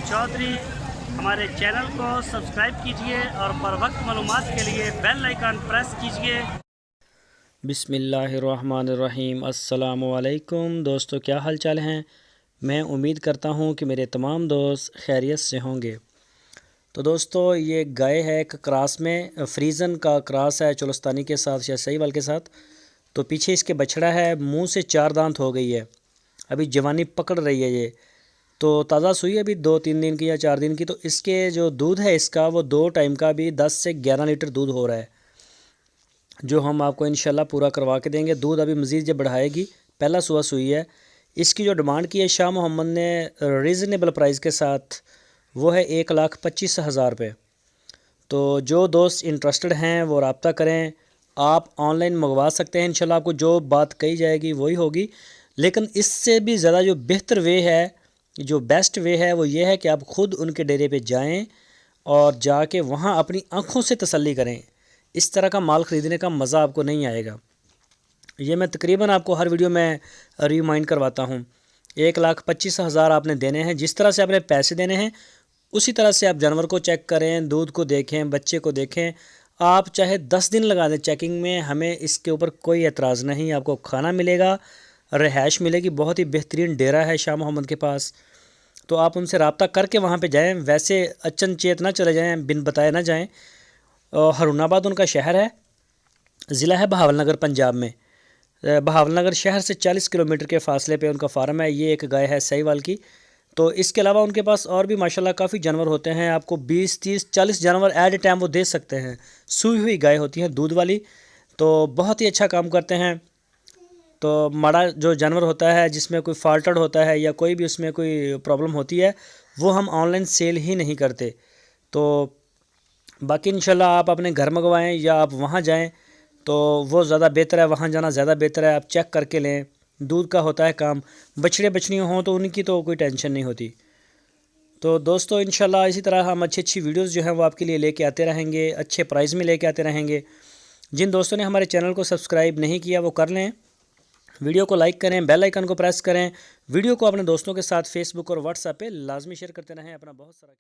चौधरी। हमारे चैनल को सब्सक्राइब कीजिए और बर वक्त मालूमात के लिए बेल आइकन प्रेस कीजिए। बिस्मिल्लाहिर्रहमानिर्रहीम। अस्सलामु अलैकुम दोस्तों, क्या हाल चाल हैं। मैं उम्मीद करता हूं कि मेरे तमाम दोस्त खैरियत से होंगे। तो दोस्तों, ये गाय है एक क्रॉस में, फ्रीज़न का क्रॉस है चोलस्तानी के साथ या सहीवाल के साथ। तो पीछे इसके बछड़ा है, मुंह से 4 दांत हो गई है, अभी जवानी पकड़ रही है ये। तो ताज़ा सुई है, अभी 2-3 दिन की या 4 दिन की। तो इसके जो दूध है इसका, वो 2 टाइम का भी 10 से 11 लीटर दूध हो रहा है, जो हम आपको इंशाल्लाह पूरा करवा के देंगे। दूध अभी मज़ीद जब बढ़ाएगी, पहला सुबह सुई है। इसकी जो डिमांड की है शाह मोहम्मद ने रीज़नेबल प्राइस के साथ, वो है 1,25,000 रुपये। तो जो दोस्त इंटरेस्टेड हैं वो रब्ता करें, आप ऑनलाइन मंगवा सकते हैं। इंशाल्लाह आपको जो बात कही जाएगी वही होगी। लेकिन इससे भी ज़्यादा जो बेहतर वे है, जो बेस्ट वे है, वो ये है कि आप ख़ुद उनके डेरे पे जाएं और जाके वहाँ अपनी आँखों से तसल्ली करें। इस तरह का माल ख़रीदने का मज़ा आपको नहीं आएगा। ये मैं तकरीबन आपको हर वीडियो में रिमाइंड करवाता हूँ। 1,25,000 आपने देने हैं। जिस तरह से आपने पैसे देने हैं उसी तरह से आप जानवर को चेक करें, दूध को देखें, बच्चे को देखें। आप चाहे 10 दिन लगा दें चेकिंग में, हमें इसके ऊपर कोई एतराज़ नहीं। आपको खाना मिलेगा, रिहाइश मिलेगी। बहुत ही बेहतरीन डेरा है शाह मोहम्मद के पास। तो आप उनसे रब्ता करके वहाँ पे जाएं। वैसे अचनचेत ना चले जाएं, बिन बताए ना जाएं। हरुणाबाद उनका शहर है, ज़िला है बहावलनगर, पंजाब में। बहावलनगर शहर से 40 किलोमीटर के फासले पे उनका फार्म है। ये एक गाय है सहीवाल की। तो इसके अलावा उनके पास और भी माशाल्लाह काफ़ी जानवर होते हैं। आपको 20, 30, 40 जानवर एट ए टाइम वो दे सकते हैं। सूई हुई गाय होती हैं, दूध वाली। तो बहुत ही अच्छा काम करते हैं। तो माड़ा जो जानवर होता है, जिसमें कोई फाल्टेड होता है या कोई भी उसमें कोई प्रॉब्लम होती है, वो हम ऑनलाइन सेल ही नहीं करते। तो बाकी इंशाल्लाह आप अपने घर मंगवाएं या आप वहाँ जाएं तो वो ज़्यादा बेहतर है। वहाँ जाना ज़्यादा बेहतर है। आप चेक करके लें, दूध का होता है काम। बछड़े बछड़ियाँ हों तो उनकी तो कोई टेंशन नहीं होती। तो दोस्तों, इंशाल्लाह इसी तरह हम अच्छी अच्छी वीडियोस जो हैं वो आपके लिए लेके आते रहेंगे, अच्छे प्राइस में लेके आते रहेंगे। जिन दोस्तों ने हमारे चैनल को सब्सक्राइब नहीं किया वो कर लें, वीडियो को लाइक करें, बेल आइकन को प्रेस करें। वीडियो को अपने दोस्तों के साथ फेसबुक और व्हाट्सएप पे लाजमी शेयर करते रहें। अपना बहुत सारा